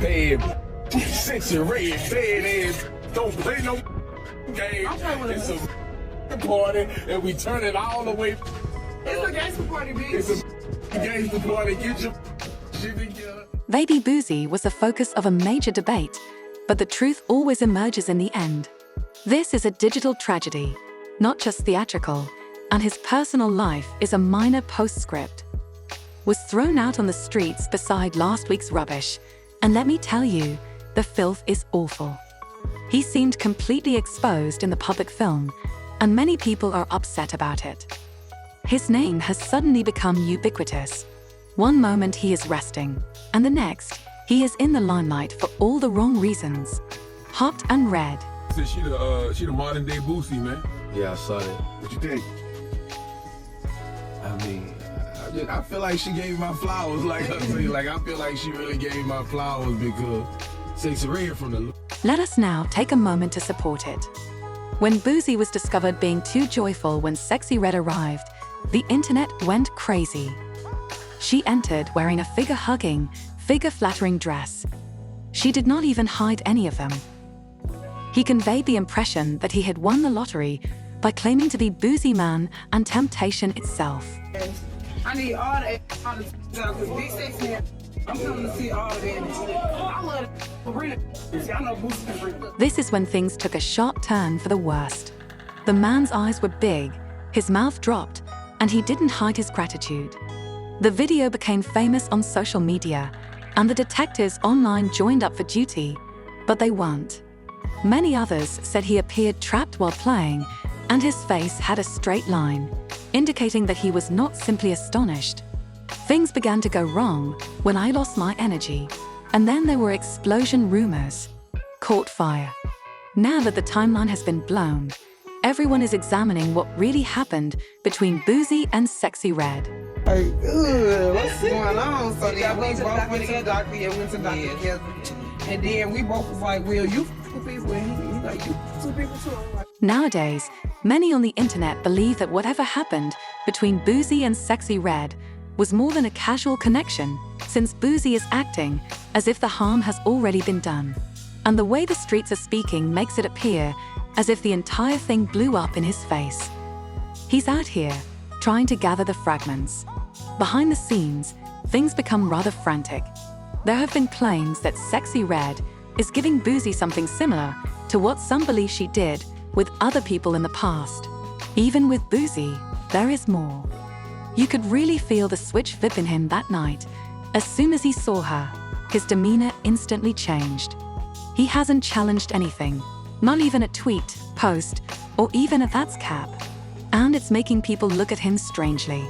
bad. Sexyy Red, bad ass. Don't play no game. It's a party, and we turn it all the way. It's a gangster party, bitch. It's a gangster party. Get your shit together. Baby Boosie was the focus of a major debate, but the truth always emerges in the end. This is a digital tragedy, not just theatrical, and his personal life is a minor postscript. Was thrown out on the streets beside last week's rubbish, and let me tell you, the filth is awful. He seemed completely exposed in the public film, and many people are upset about it. His name has suddenly become ubiquitous. One moment he is resting, and the next, he is in the limelight for all the wrong reasons. Hot and red. She the modern day Boosie, man. Yeah, I saw that. What you think? I mean, I feel like she gave my flowers. Like I feel like she really gave my flowers because Sexyy Red from the. Let us now take a moment to support it. When Boosie was discovered being too joyful when Sexyy Red arrived, the internet went crazy. She entered wearing a figure-hugging, figure-flattering dress. She did not even hide any of them. He conveyed the impression that he had won the lottery by claiming to be Boosie Man and temptation itself. I need all the because Big Sexy, I'm coming to see all of that. I love it. For real. See, I know Boosie for real. This is when things took a sharp turn for the worst. The man's eyes were big, his mouth dropped, and he didn't hide his gratitude. The video became famous on social media, and the detectives online joined up for duty, but they weren't. Many others said he appeared trapped while playing, and his face had a straight line, indicating that he was not simply astonished. Things began to go wrong when I lost my energy, and then there were explosion rumors. Caught fire. Now that the timeline has been blown, everyone is examining what really happened between Boosie and Sexyy Red. Hey, what's going on? So then we both went to the doctor, yeah, went to the doctor together. And then we both was like, well, you two people, and he's like, you two people too. I'm like, Nowadays, many on the internet believe that whatever happened between Boosie and Sexyy Red was more than a casual connection, since Boosie is acting as if the harm has already been done. And the way the streets are speaking makes it appear as if the entire thing blew up in his face. He's out here, trying to gather the fragments. Behind the scenes, things become rather frantic. There have been claims that Sexyy Red is giving Boosie something similar to what some believe she did with other people in the past. Even with Boosie, there is more. You could really feel the switch flip in him that night. As soon as he saw her, his demeanor instantly changed. He hasn't challenged anything, not even a tweet, post, or even a that's cap. And it's making people look at him strangely.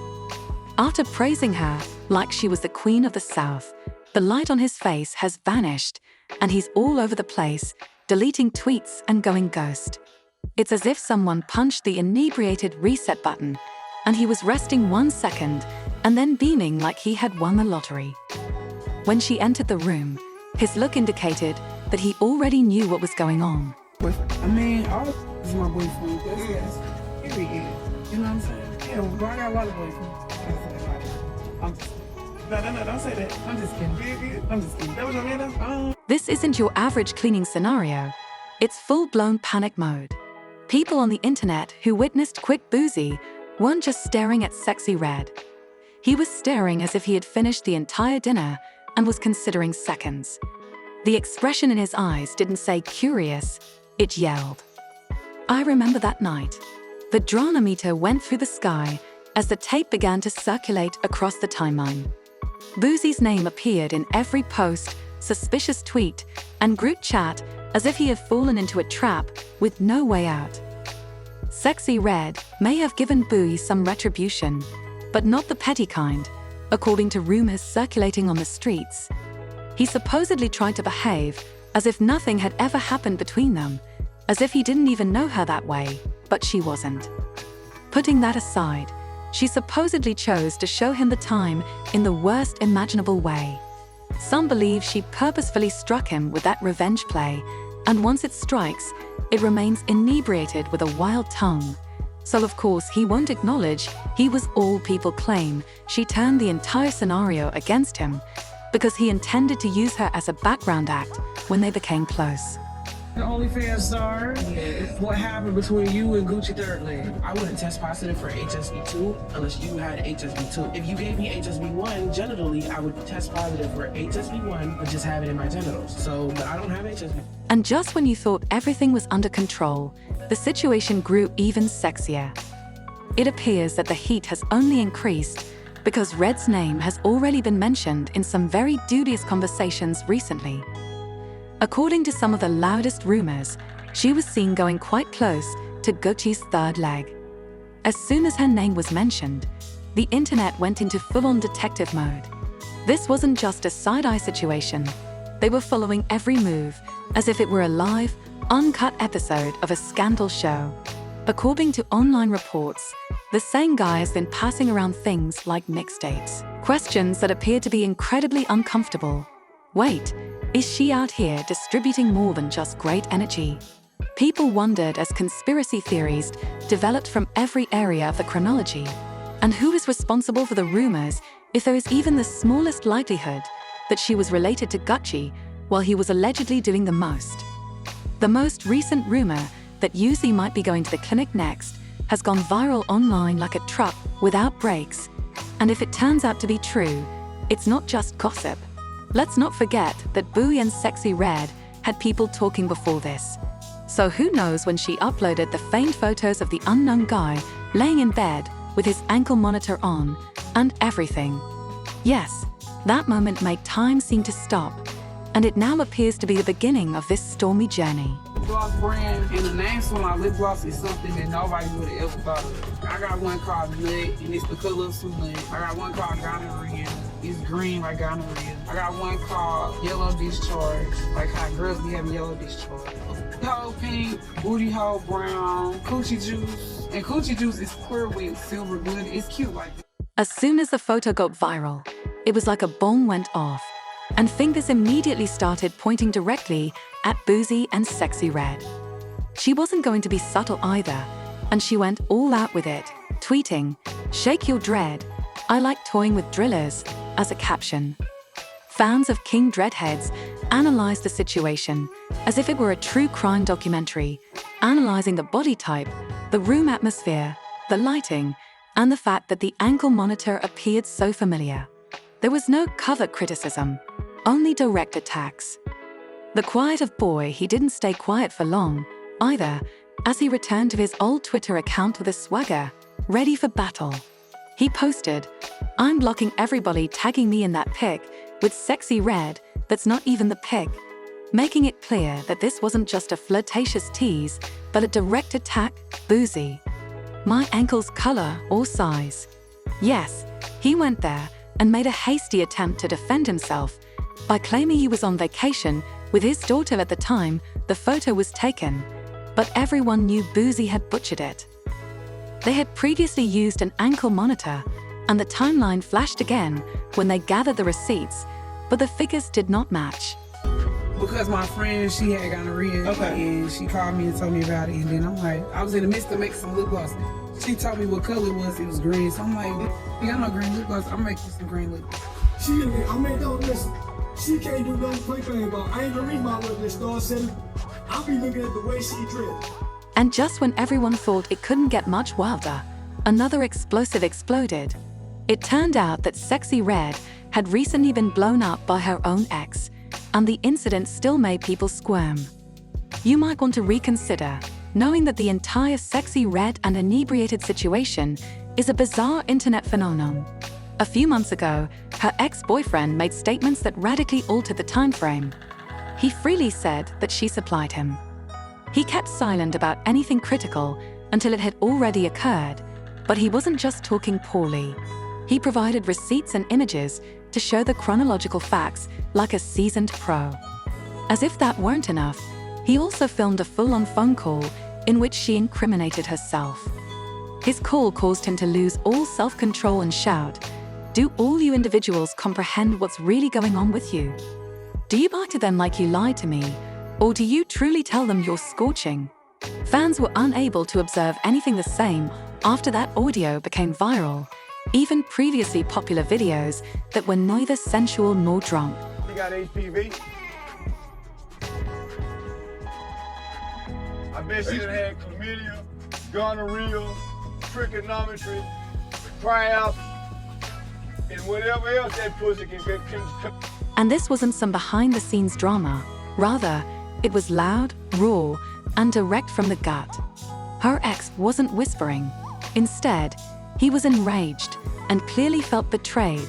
After praising her like she was the queen of the South, the light on his face has vanished, and he's all over the place, deleting tweets and going ghost. It's as if someone punched the inebriated reset button, and he was resting 1 second and then beaming like he had won the lottery. When she entered the room, his look indicated that he already knew what was going on. I mean, all is my boyfriend. Yes. Period. You know what I'm saying? Yeah, well, I got a lot of boyfriends. I'm just No, don't say that. I'm just kidding. I'm just kidding. That was your man? This isn't your average cleaning scenario. It's full-blown panic mode. People on the internet who witnessed Quick Boosie weren't just staring at Sexyy Red. He was staring as if he had finished the entire dinner and was considering seconds. The expression in his eyes didn't say curious, it yelled. I remember that night. The drama-meter went through the sky as the tape began to circulate across the timeline. Boosie's name appeared in every post, suspicious tweet, and group chat as if he had fallen into a trap with no way out. Sexyy Red may have given Boosie some retribution, but not the petty kind, according to rumors circulating on the streets. He supposedly tried to behave as if nothing had ever happened between them, as if he didn't even know her that way, but she wasn't. Putting that aside, she supposedly chose to show him the time in the worst imaginable way. Some believe she purposefully struck him with that revenge play, and once it strikes, it remains inebriated with a wild tongue. So of course he won't acknowledge he was all people claim. She turned the entire scenario against him, because he intended to use her as a background act when they became close. The OnlyFans star, what happened between you and Gucci Third Leg? I wouldn't test positive for HSV2 unless you had HSV2. If you gave me HSV1 genitally, I would test positive for HSV1, but just have it in my genitals. But I don't have HSV. And just when you thought everything was under control, the situation grew even sexier. It appears that the heat has only increased because Red's name has already been mentioned in some very dubious conversations recently. According to some of the loudest rumors, she was seen going quite close to Gucci's third leg. As soon as her name was mentioned, the internet went into full-on detective mode. This wasn't just a side-eye situation. They were following every move as if it were a live, uncut episode of a scandal show. According to online reports, the same guy has been passing around things like mixtapes, questions that appear to be incredibly uncomfortable. Wait, is she out here distributing more than just great energy? People wondered as conspiracy theories developed from every area of the chronology. And who is responsible for the rumors if there is even the smallest likelihood that she was related to Gucci while he was allegedly doing the most? The most recent rumor that Uzi might be going to the clinic next has gone viral online like a truck without brakes. And if it turns out to be true, it's not just gossip. Let's not forget that Boosie and Sexyy Red had people talking before this. So who knows when she uploaded the famed photos of the unknown guy laying in bed with his ankle monitor on and everything. Yes, that moment made time seem to stop, and it now appears to be the beginning of this stormy journey. Gloss brand, and the name for my lip gloss is something that nobody would have ever thought of. I got one called Nut, and it's the color of Soulin. I got one called Gonorrhea. It's green like gonorrhea. I got one called Yellow Discharge, like how girls be having yellow discharge. Hole pink, booty hole brown, coochie juice. And coochie juice is clear with silver glitter. It's cute like that. As soon as the photo got viral, it was like a bomb went off, and fingers immediately started pointing directly at Boosie and Sexyy Red. She wasn't going to be subtle either, and she went all out with it, tweeting, "Shake your dread, I like toying with drillers," as a caption. Fans of King Dreadheads analyzed the situation as if it were a true crime documentary, analyzing the body type, the room atmosphere, the lighting, and the fact that the ankle monitor appeared so familiar. There was no covert criticism, only direct attacks. The quiet of boy, he didn't stay quiet for long, either, as he returned to his old Twitter account with a swagger, ready for battle. He posted, "I'm blocking everybody tagging me in that pic with Sexyy Red that's not even the pic," making it clear that this wasn't just a flirtatious tease, but a direct attack. Boosie. My ankle's color or size. Yes, he went there and made a hasty attempt to defend himself by claiming he was on vacation with his daughter at the time the photo was taken, but everyone knew Boosie had butchered it. They had previously used an ankle monitor, and the timeline flashed again when they gathered the receipts, but the figures did not match. Because my friend, she had gonorrhea, and she called me and told me about it, and then I'm like, I was in the midst of making some lip gloss. She told me what color it was green, so I'm like, you got no green lip gloss, I'm making some green lip gloss. Listen, she can't do nothing playing about. I ain't gonna read my lip list, Star City. I'll be looking at the way she dressed. And just when everyone thought it couldn't get much wilder, another explosive exploded. It turned out that Sexyy Red had recently been blown up by her own ex, and the incident still made people squirm. You might want to reconsider, knowing that the entire Sexyy Red and inebriated situation is a bizarre internet phenomenon. A few months ago, her ex-boyfriend made statements that radically altered the time frame. He freely said that she supplied him. He kept silent about anything critical until it had already occurred, but he wasn't just talking poorly. He provided receipts and images to show the chronological facts like a seasoned pro. As if that weren't enough, he also filmed a full-on phone call in which she incriminated herself. His call caused him to lose all self-control and shout, "Do all you individuals comprehend what's really going on with you? Do you lie to them like you lied to me? Or do you truly tell them you're scorching?" Fans were unable to observe anything the same after that audio became viral, even previously popular videos that were neither sensual nor drunk. You got HPV? I bet she done had chlamydia, gonorrhea, trigonometry, tryouts, and whatever else that pussy can get. And this wasn't some behind-the-scenes drama. Rather, it was loud, raw, and direct from the gut. Her ex wasn't whispering. Instead, he was enraged and clearly felt betrayed.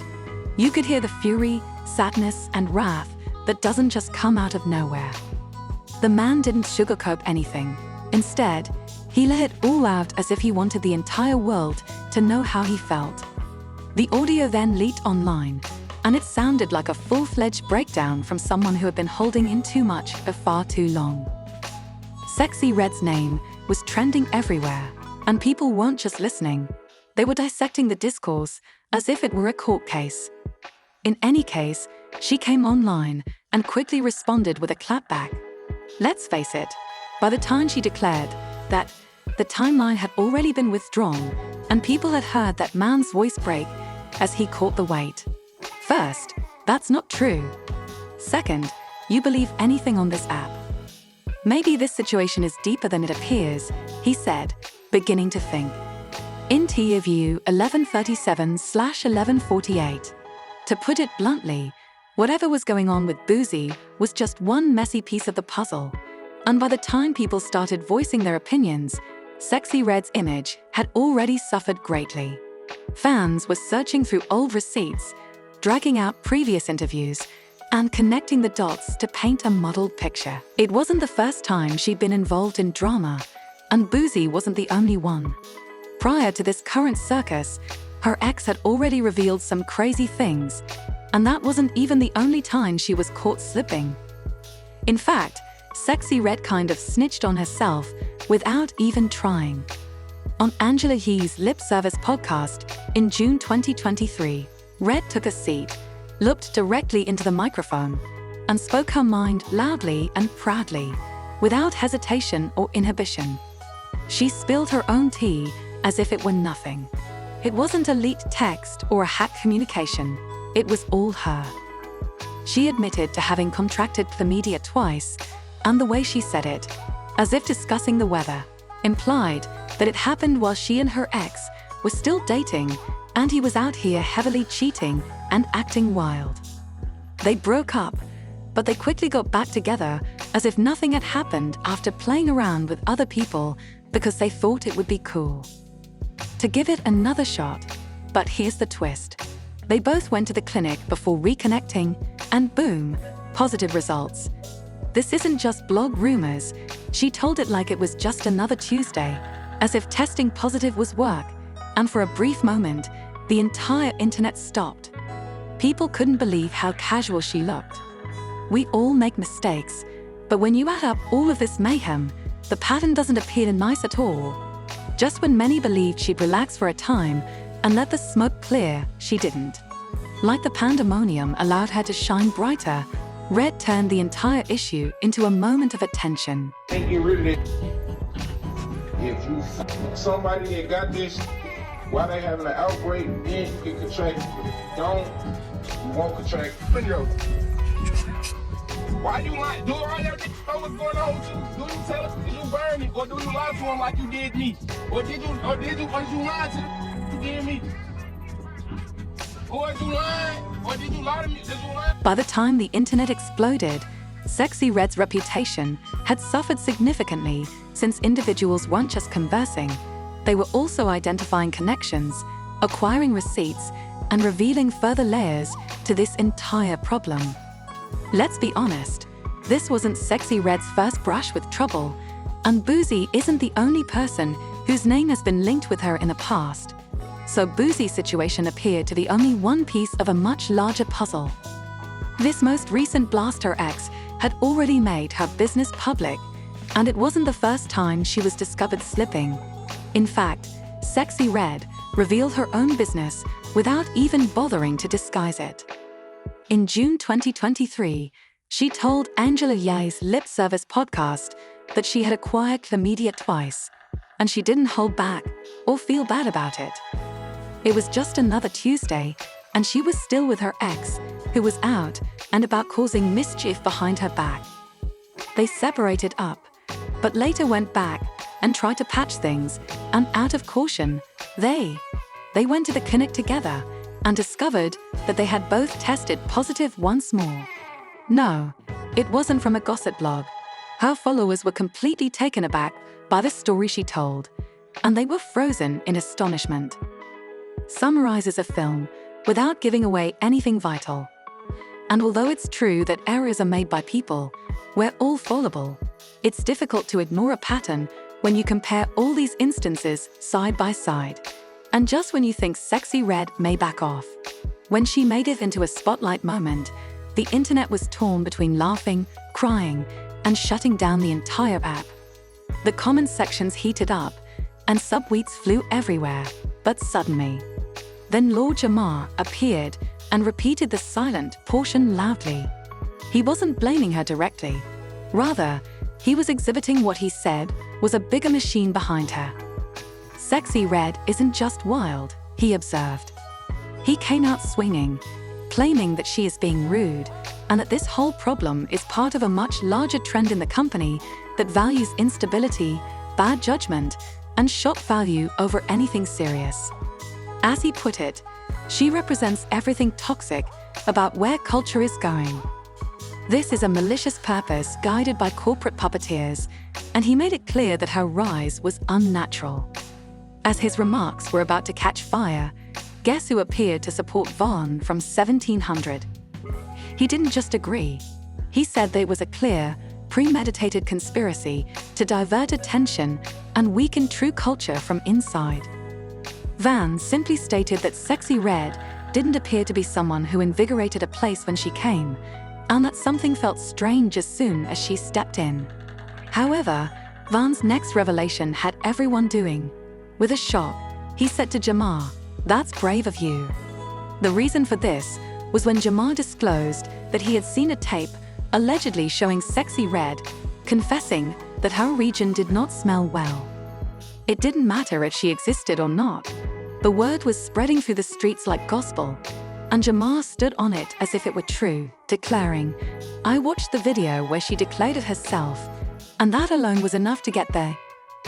You could hear the fury, sadness, and wrath that doesn't just come out of nowhere. The man didn't sugarcoat anything. Instead, he let it all out as if he wanted the entire world to know how he felt. The audio then leaked online, and it sounded like a full-fledged breakdown from someone who had been holding in too much for far too long. Sexyy Red's name was trending everywhere, and people weren't just listening. They were dissecting the discourse as if it were a court case. In any case, she came online and quickly responded with a clapback. Let's face it, by the time she declared that the timeline had already been withdrawn and people had heard that man's voice break as he caught the weight. First, that's not true. Second, you believe anything on this app. Maybe this situation is deeper than it appears, he said, beginning to think. Interview 1137/1148. To put it bluntly, whatever was going on with Boosie was just one messy piece of the puzzle. And by the time people started voicing their opinions, Sexyy Red's image had already suffered greatly. Fans were searching through old receipts, dragging out previous interviews, and connecting the dots to paint a muddled picture. It wasn't the first time she'd been involved in drama, and Boosie wasn't the only one. Prior to this current circus, her ex had already revealed some crazy things, and that wasn't even the only time she was caught slipping. In fact, Sexyy Red kind of snitched on herself without even trying. On Angela Yee's Lip Service podcast in June 2023, Red took a seat, looked directly into the microphone, and spoke her mind loudly and proudly, without hesitation or inhibition. She spilled her own tea as if it were nothing. It wasn't a leaked text or a hacked communication. It was all her. She admitted to having contracted chlamydia twice, and the way she said it, as if discussing the weather, implied that it happened while she and her ex were still dating, and he was out here heavily cheating and acting wild. They broke up, but they quickly got back together as if nothing had happened after playing around with other people because they thought it would be cool. To give it another shot, but here's the twist. They both went to the clinic before reconnecting, and boom, positive results. This isn't just blog rumors. She told it like it was just another Tuesday, as if testing positive was work, and for a brief moment, the entire internet stopped. People couldn't believe how casual she looked. We all make mistakes, but when you add up all of this mayhem, the pattern doesn't appear nice at all. Just when many believed she'd relax for a time and let the smoke clear, she didn't. Like the pandemonium allowed her to shine brighter, Red turned the entire issue into a moment of attention. Can't get rid of it. If you somebody that got this while they having an outbreak, then you can contract. Don't, you won't contract. Why you lying? Do all that know what's going on with you? Do you tell us that you burn it, or do you lie to him like you did me? Or did you lie to them? You did me? Or did you lie? Or did you lie to me? Did you lie? By the time the internet exploded, Sexyy Red's reputation had suffered significantly since individuals weren't just conversing. They were also identifying connections, acquiring receipts, and revealing further layers to this entire problem. Let's be honest, this wasn't Sexyy Red's first brush with trouble, and Boosie isn't the only person whose name has been linked with her in the past. So Boosie's situation appeared to be only one piece of a much larger puzzle. This most recent blast her ex had already made her business public, and it wasn't the first time she was discovered slipping. In fact, Sexyy Red revealed her own business without even bothering to disguise it. In June 2023, she told Angela Yee's Lip Service podcast that she had acquired chlamydia twice, and she didn't hold back or feel bad about it. It was just another Tuesday, and she was still with her ex, who was out and about causing mischief behind her back. They separated up, but later went back and tried to patch things, and out of caution, they went to the clinic together and discovered that they had both tested positive once more. No, it wasn't from a gossip blog. Her followers were completely taken aback by the story she told, and they were frozen in astonishment. Summarizes a film without giving away anything vital. And although it's true that errors are made by people, we're all fallible, it's difficult to ignore a pattern when you compare all these instances side by side. And just when you think Sexyy Red may back off, when she made it into a spotlight moment, the internet was torn between laughing, crying, and shutting down the entire app. The comment sections heated up, and subtweets flew everywhere, but suddenly. Then Lord Jamar appeared and repeated the silent portion loudly. He wasn't blaming her directly. Rather, he was exhibiting what he said was a bigger machine behind her. Sexyy Red isn't just wild, he observed. He came out swinging, claiming that she is being rude, and that this whole problem is part of a much larger trend in the company that values instability, bad judgment, and shock value over anything serious. As he put it, she represents everything toxic about where culture is going. This is a malicious purpose guided by corporate puppeteers, and he made it clear that her rise was unnatural. As his remarks were about to catch fire, guess who appeared to support Vaughn from 1700? He didn't just agree. He said that it was a clear, premeditated conspiracy to divert attention and weaken true culture from inside. Van simply stated that Sexyy Red didn't appear to be someone who invigorated a place when she came, and that something felt strange as soon as she stepped in. However, Van's next revelation had everyone doing. With a shock, he said to Jamar, "That's brave of you." The reason for this was when Jamar disclosed that he had seen a tape allegedly showing Sexyy Red confessing that her region did not smell well. It didn't matter if she existed or not. The word was spreading through the streets like gospel, and Jamar stood on it as if it were true, declaring, "I watched the video where she declared it herself, and that alone was enough to get there."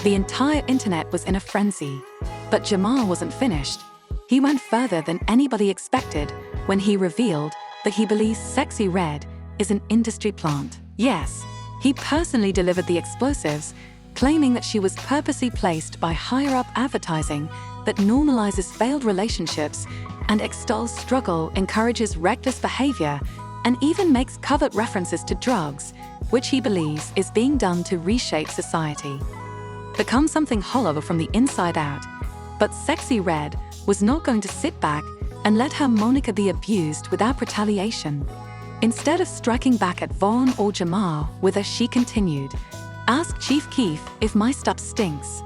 The entire internet was in a frenzy. But Jamar wasn't finished. He went further than anybody expected when he revealed that he believes Sexyy Red is an industry plant. Yes, he personally delivered the explosives, claiming that she was purposely placed by higher-up advertising that normalizes failed relationships and extols struggle, encourages reckless behavior, and even makes covert references to drugs, which he believes is being done to reshape society. Become something hollow from the inside out. But Sexyy Red was not going to sit back and let her moniker be abused without retaliation. Instead of striking back at Vaughn or Jamar with her, she continued, "Ask Chief Keef if my stuff stinks."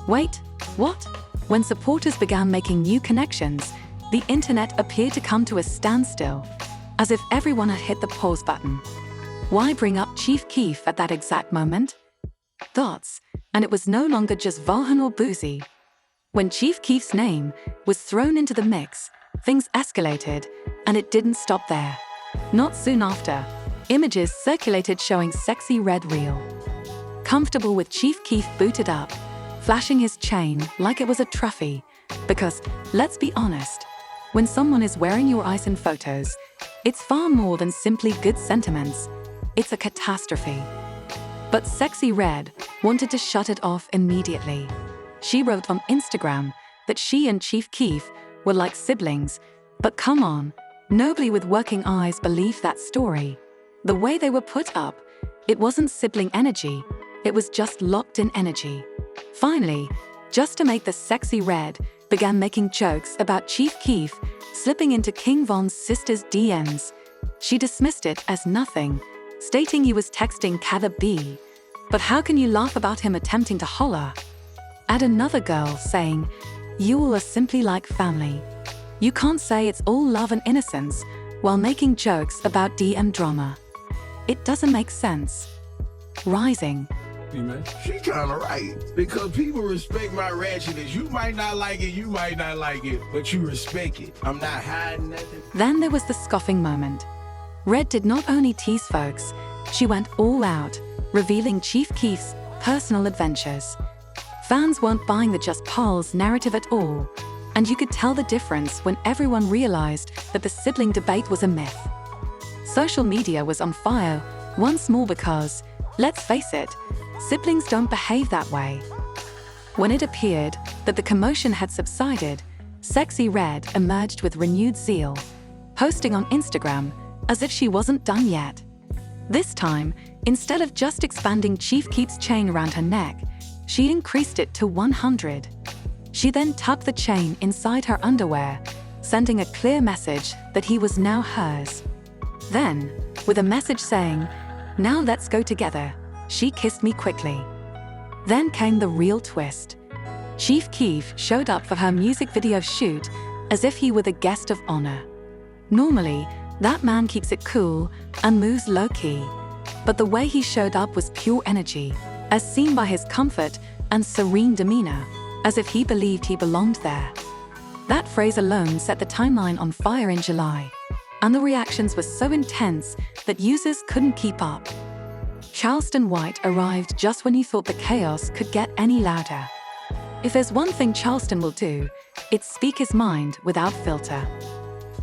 Wait, what? When supporters began making new connections, the internet appeared to come to a standstill, as if everyone had hit the pause button. Why bring up Chief Keef at that exact moment? Thoughts, and it was no longer just Vaughn or Boosie. When Chief Keef's name was thrown into the mix, things escalated, and it didn't stop there. Not soon after, images circulated showing Sexyy Red reel. Comfortable with Chief Keef booted up, flashing his chain like it was a trophy. Because, let's be honest, when someone is wearing your ice in photos, it's far more than simply good sentiments. It's a catastrophe. But Sexyy Red wanted to shut it off immediately. She wrote on Instagram that she and Chief Keef were like siblings, but come on, nobody with working eyes believed that story. The way they were put up, it wasn't sibling energy, it was just locked-in energy. Finally, just to make the Sexyy Red began making jokes about Chief Keef slipping into King Von's sister's DMs. She dismissed it as nothing, stating he was texting Cather B. But how can you laugh about him attempting to holler? Add another girl saying, "You all are simply like family." You can't say it's all love and innocence while making jokes about DM drama. It doesn't make sense. Rising. man. She kinda right. Because people respect my ratchetness. You might not like it, but you respect it. I'm not hiding nothing. Then there was the scoffing moment. Red did not only tease folks, she went all out, revealing Chief Keef's personal adventures. Fans weren't buying the just pals narrative at all, and you could tell the difference when everyone realized that the sibling debate was a myth. Social media was on fire once more because, let's face it, siblings don't behave that way. When it appeared that the commotion had subsided, Sexyy Red emerged with renewed zeal, posting on Instagram as if she wasn't done yet. This time, instead of just expanding Chief Keef's chain around her neck, she increased it to 100. She then tucked the chain inside her underwear, sending a clear message that he was now hers. Then, with a message saying, "Now let's go together," she kissed me quickly. Then came the real twist. Chief Keef showed up for her music video shoot as if he were the guest of honor. Normally, that man keeps it cool and moves low-key, but the way he showed up was pure energy, as seen by his comfort and serene demeanor, as if he believed he belonged there. That phrase alone set the timeline on fire in July, and the reactions were so intense that users couldn't keep up. Charleston White arrived just when you thought the chaos could get any louder. If there's one thing Charleston will do, it's speak his mind without filter.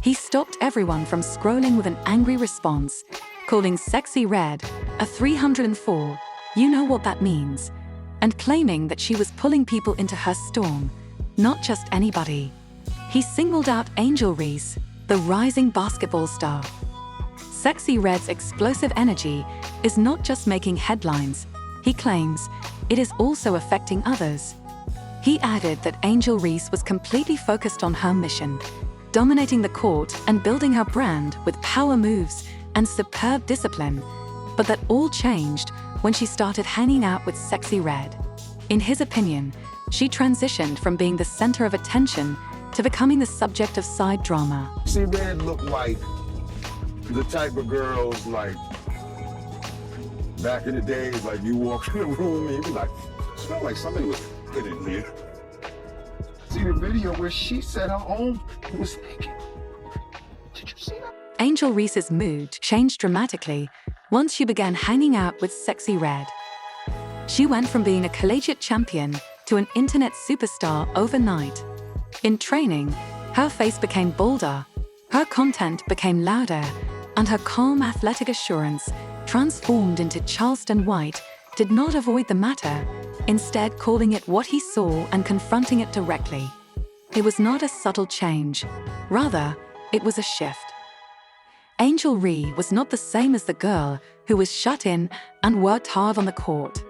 He stopped everyone from scrolling with an angry response, calling Sexyy Red a 304, you know what that means, and claiming that she was pulling people into her storm, not just anybody. He singled out Angel Reese, the rising basketball star. Sexyy Red's explosive energy is not just making headlines, he claims, it is also affecting others. He added that Angel Reese was completely focused on her mission, dominating the court and building her brand with power moves and superb discipline, but that all changed when she started hanging out with Sexyy Red. In his opinion, she transitioned from being the center of attention to becoming the subject of side drama. See, Red looked like the type of girls like back in the days, like you walk in the room and you be like, smell like somebody was good in here. See the video where she said her own was naked. Did you see that? Angel Reese's mood changed dramatically once she began hanging out with Sexyy Red. She went from being a collegiate champion to an internet superstar overnight. In training, her face became bolder, her content became louder, and her calm athletic assurance, transformed into Charleston White, did not avoid the matter, instead calling it what he saw and confronting it directly. It was not a subtle change, rather, it was a shift. Angel Ree was not the same as the girl who was shut in and worked hard on the court.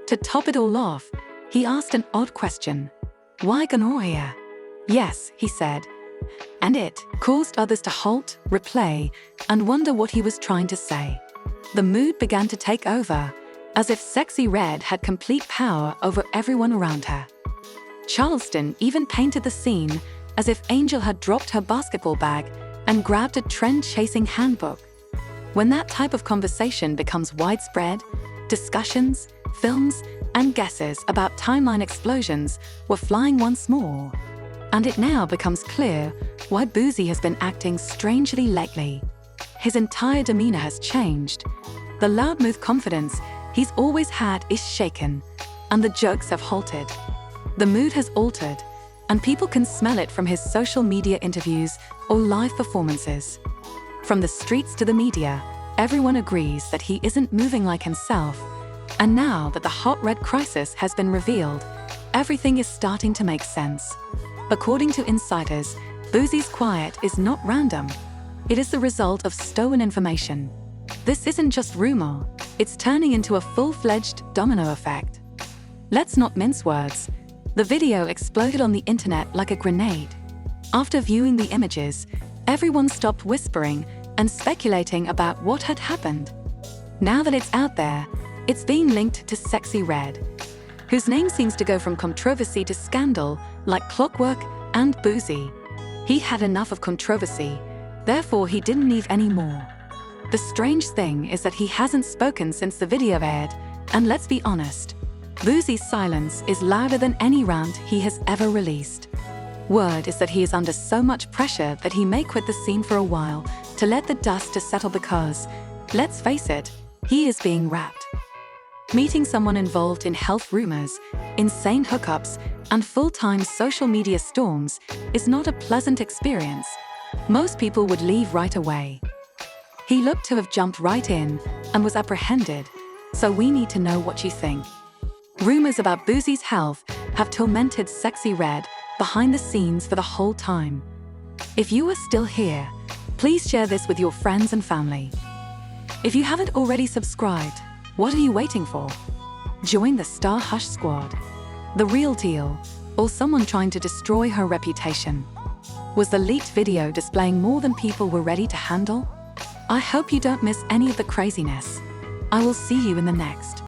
To top it all off, he asked an odd question. Why gonorrhea? Yes, he said. And it caused others to halt, replay, and wonder what he was trying to say. The mood began to take over, as if Sexyy Red had complete power over everyone around her. Charleston even painted the scene as if Angel had dropped her basketball bag and grabbed a trend-chasing handbook. When that type of conversation becomes widespread, discussions, films, and guesses about timeline explosions were flying once more. And it now becomes clear why Boosie has been acting strangely lately. His entire demeanor has changed. The loudmouth confidence he's always had is shaken, and the jokes have halted. The mood has altered, and people can smell it from his social media interviews or live performances. From the streets to the media, everyone agrees that he isn't moving like himself. And now that the hot red crisis has been revealed, everything is starting to make sense. According to insiders, Boosie's quiet is not random. It is the result of stolen information. This isn't just rumor, it's turning into a full-fledged domino effect. Let's not mince words. The video exploded on the internet like a grenade. After viewing the images, everyone stopped whispering and speculating about what had happened. Now that it's out there, it's being linked to Sexyy Red, whose name seems to go from controversy to scandal like clockwork, and Boosie. He had enough of controversy, therefore he didn't need any more. The strange thing is that he hasn't spoken since the video aired, And let's be honest, Boosie's silence is louder than any rant he has ever released. Word is that he is under so much pressure that he may quit the scene for a while to let the dust settle because, let's face it, he is being wrapped. Meeting someone involved in health rumors, insane hookups, and full-time social media storms is not a pleasant experience. Most people would leave right away. He looked to have jumped right in and was apprehended, so we need to know what you think. Rumors about Boosie's health have tormented Sexyy Red behind the scenes for the whole time. If you are still here, please share this with your friends and family. If you haven't already subscribed, what are you waiting for? Join the Star Hush Squad. The real deal, or someone trying to destroy her reputation? Was the leaked video displaying more than people were ready to handle? I hope you don't miss any of the craziness. I will see you in the next.